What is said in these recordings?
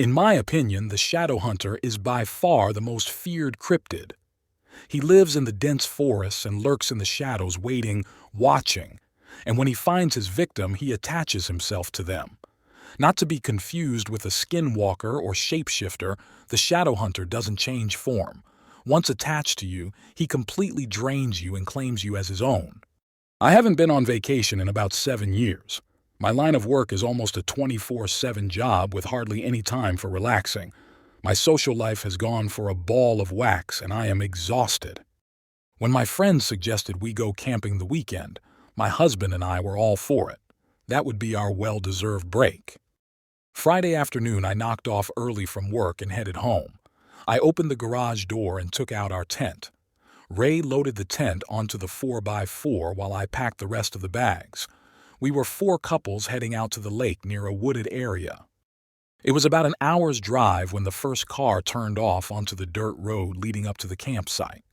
In my opinion, the shadow hunter is by far the most feared cryptid. He lives in the dense forests and lurks in the shadows waiting, watching, and when he finds his victim, he attaches himself to them. Not to be confused with a skinwalker or shapeshifter, the shadow hunter doesn't change form. Once attached to you, he completely drains you and claims you as his own. I haven't been on vacation in about 7 years. My line of work is almost a 24/7 job with hardly any time for relaxing. My social life has gone for a ball of wax and I am exhausted. When my friends suggested we go camping the weekend, my husband and I were all for it. That would be our well-deserved break. Friday afternoon, I knocked off early from work and headed home. I opened the garage door and took out our tent. Ray loaded the tent onto the 4x4 while I packed the rest of the bags. We were 4 couples heading out to the lake near a wooded area. It was about an hour's drive when the first car turned off onto the dirt road leading up to the campsite.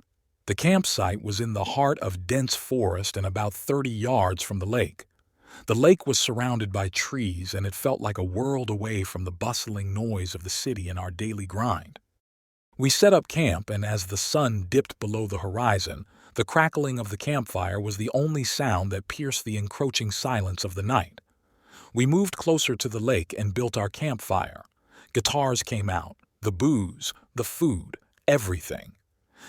The campsite was in the heart of dense forest and about 30 yards from the lake. The lake was surrounded by trees and it felt like a world away from the bustling noise of the city and our daily grind. We set up camp, and as the sun dipped below the horizon, the crackling of the campfire was the only sound that pierced the encroaching silence of the night. We moved closer to the lake and built our campfire. Guitars came out, the booze, the food, everything.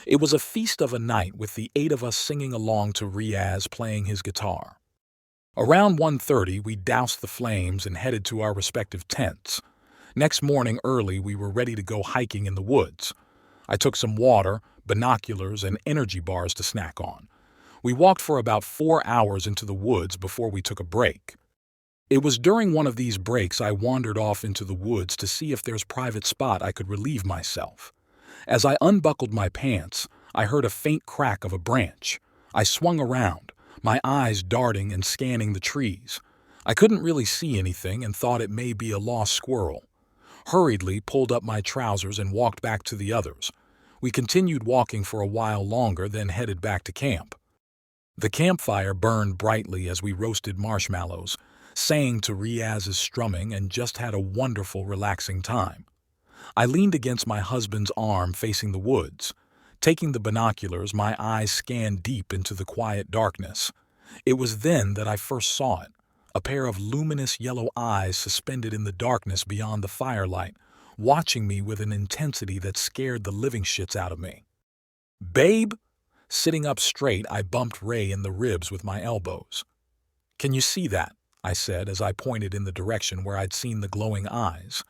It was a feast of a night with the 8 of us singing along to Riaz playing his guitar. Around 1:30, we doused the flames and headed to our respective tents. Next morning early, we were ready to go hiking in the woods. I took some water, binoculars, and energy bars to snack on. We walked for about 4 hours into the woods before we took a break. It was during one of these breaks I wandered off into the woods to see if there's private spot I could relieve myself. As I unbuckled my pants, I heard a faint crack of a branch. I swung around, my eyes darting and scanning the trees. I couldn't really see anything and thought it may be a lost squirrel. Hurriedly pulled up my trousers and walked back to the others. We continued walking for a while longer, then headed back to camp. The campfire burned brightly as we roasted marshmallows, sang to Riaz's strumming, and just had a wonderful, relaxing time. I leaned against my husband's arm facing the woods. Taking the binoculars, my eyes scanned deep into the quiet darkness. It was then that I first saw it. A pair of luminous yellow eyes suspended in the darkness beyond the firelight, watching me with an intensity that scared the living shits out of me. "Babe!" Sitting up straight, I bumped Ray in the ribs with my elbows. "Can you see that?" I said as I pointed in the direction where I'd seen the glowing eyes.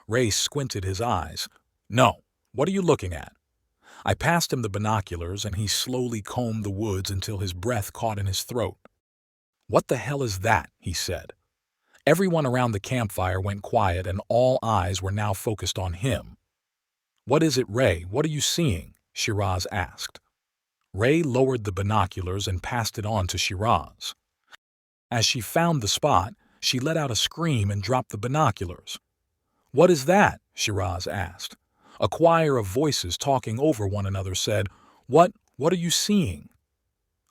Ray squinted his eyes. "No. What are you looking at?" I passed him the binoculars and he slowly combed the woods until his breath caught in his throat. "What the hell is that?" he said. Everyone around the campfire went quiet and all eyes were now focused on him. "What is it, Ray? What are you seeing?" Shiraz asked. Ray lowered the binoculars and passed it on to Shiraz. As she found the spot, she let out a scream and dropped the binoculars. "What is that?" Shiraz asked. A choir of voices talking over one another said, What are you seeing?"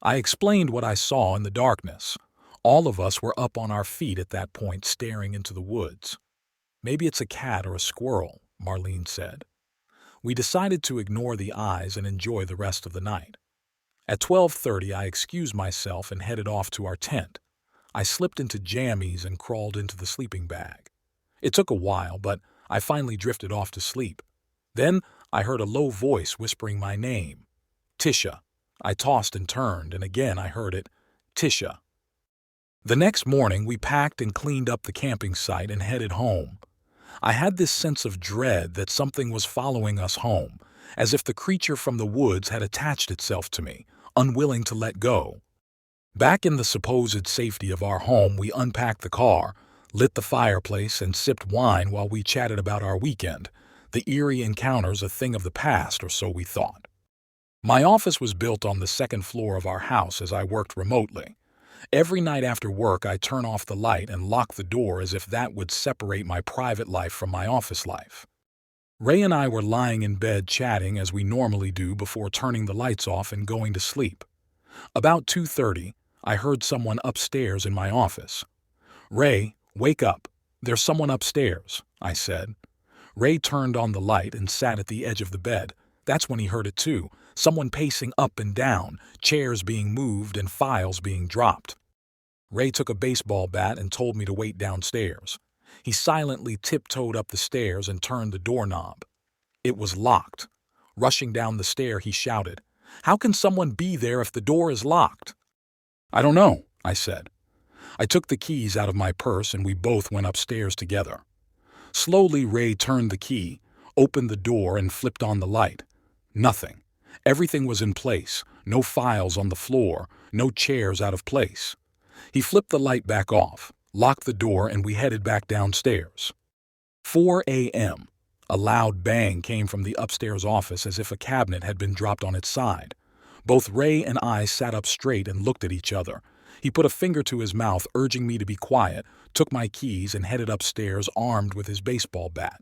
I explained what I saw in the darkness. All of us were up on our feet at that point, staring into the woods. "Maybe it's a cat or a squirrel," Marlene said. We decided to ignore the eyes and enjoy the rest of the night. At 12:30, I excused myself and headed off to our tent. I slipped into jammies and crawled into the sleeping bag. It took a while, but I finally drifted off to sleep. Then I heard a low voice whispering my name. "Tisha." I tossed and turned, and again I heard it. "Tisha." The next morning, we packed and cleaned up the camping site and headed home. I had this sense of dread that something was following us home, as if the creature from the woods had attached itself to me, unwilling to let go. Back in the supposed safety of our home, we unpacked the car, lit the fireplace, and sipped wine while we chatted about our weekend, the eerie encounters a thing of the past, or so we thought. My office was built on the second floor of our house as I worked remotely. Every night after work, I turn off the light and lock the door as if that would separate my private life from my office life. Ray and I were lying in bed chatting as we normally do before turning the lights off and going to sleep. About 2:30, I heard someone upstairs in my office. "Ray, wake up. There's someone upstairs," I said. Ray turned on the light and sat at the edge of the bed. That's when he heard it too. Someone pacing up and down, chairs being moved and files being dropped. Ray took a baseball bat and told me to wait downstairs. He silently tiptoed up the stairs and turned the doorknob. It was locked. Rushing down the stair, he shouted, "How can someone be there if the door is locked?" "I don't know," I said. I took the keys out of my purse and we both went upstairs together. Slowly, Ray turned the key, opened the door and flipped on the light. Nothing. Everything was in place. No files on the floor, no chairs out of place. He flipped the light back off, locked the door, and we headed back downstairs. 4 a.m. A loud bang came from the upstairs office as if a cabinet had been dropped on its side. Both Ray and I sat up straight and looked at each other. He put a finger to his mouth, urging me to be quiet, took my keys, and headed upstairs armed with his baseball bat.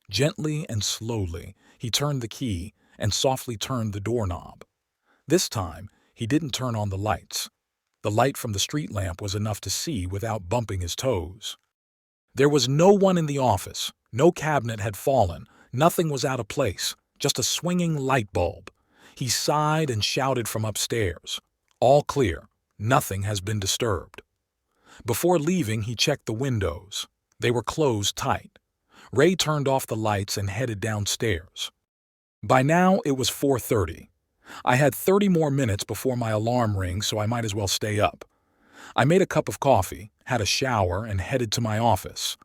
Gently and slowly, he turned the key and softly turned the doorknob. This time, he didn't turn on the lights. The light from the street lamp was enough to see without bumping his toes. There was no one in the office. No cabinet had fallen. Nothing was out of place. Just a swinging light bulb. He sighed and shouted from upstairs, "All clear. Nothing has been disturbed." Before leaving, he checked the windows. They were closed tight. Ray turned off the lights and headed downstairs. By now, it was 4:30. I had 30 more minutes before my alarm rings, so I might as well stay up. I made a cup of coffee, had a shower, and headed to my office.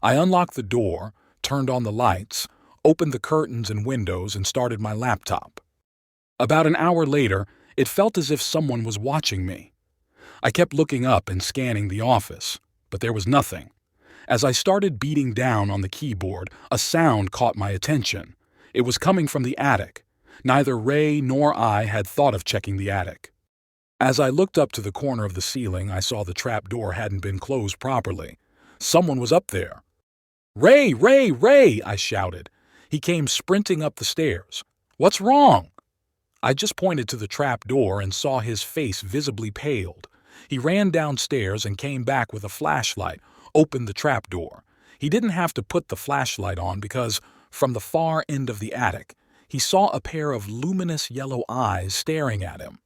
I unlocked the door, turned on the lights, opened the curtains and windows, and started my laptop. About an hour later, it felt as if someone was watching me. I kept looking up and scanning the office, but there was nothing. As I started beating down on the keyboard, a sound caught my attention. It was coming from the attic. Neither Ray nor I had thought of checking the attic. As I looked up to the corner of the ceiling, I saw the trap door hadn't been closed properly. Someone was up there. "Ray, Ray, Ray!" I shouted. He came sprinting up the stairs. "What's wrong?" I just pointed to the trap door and saw his face visibly paled. He ran downstairs and came back with a flashlight, opened the trap door. He didn't have to put the flashlight on because, from the far end of the attic, he saw a pair of luminous yellow eyes staring at him.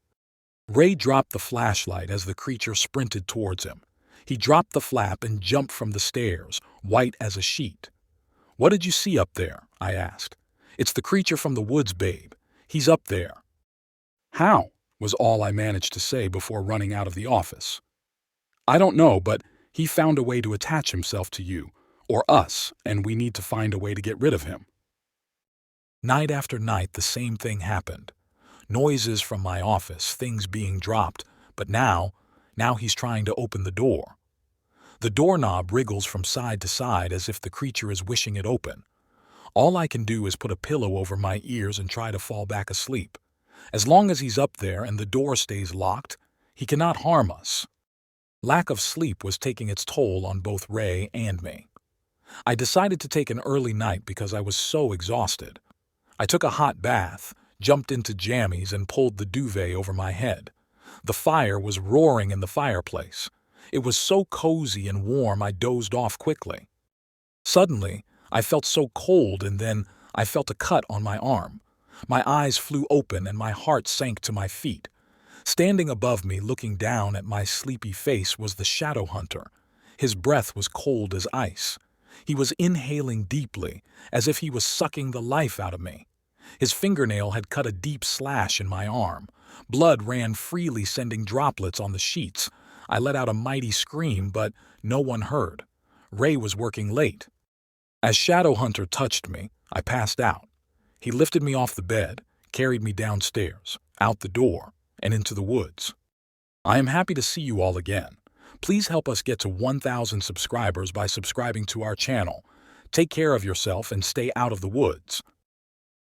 Ray dropped the flashlight as the creature sprinted towards him. He dropped the flap and jumped from the stairs, white as a sheet. "What did you see up there?" I asked. "It's the creature from the woods, babe. He's up there." "How?" was all I managed to say before running out of the office. "I don't know, but he found a way to attach himself to you, or us, and we need to find a way to get rid of him." Night after night, the same thing happened. Noises from my office, things being dropped, but now he's trying to open the door. The doorknob wriggles from side to side as if the creature is wishing it open. All I can do is put a pillow over my ears and try to fall back asleep. As long as he's up there and the door stays locked, he cannot harm us. Lack of sleep was taking its toll on both Ray and me. I decided to take an early night because I was so exhausted. I took a hot bath, jumped into jammies, and pulled the duvet over my head. The fire was roaring in the fireplace. It was so cozy and warm I dozed off quickly. Suddenly, I felt so cold, and then I felt a cut on my arm. My eyes flew open and my heart sank to my feet. Standing above me, looking down at my sleepy face, was the shadow hunter. His breath was cold as ice. He was inhaling deeply, as if he was sucking the life out of me. His fingernail had cut a deep slash in my arm. Blood ran freely, sending droplets on the sheets. I let out a mighty scream, but no one heard. Ray was working late. As Shadow Hunter touched me, I passed out. He lifted me off the bed, carried me downstairs, out the door, and into the woods. I am happy to see you all again. Please help us get to 1,000 subscribers by subscribing to our channel. Take care of yourself and stay out of the woods.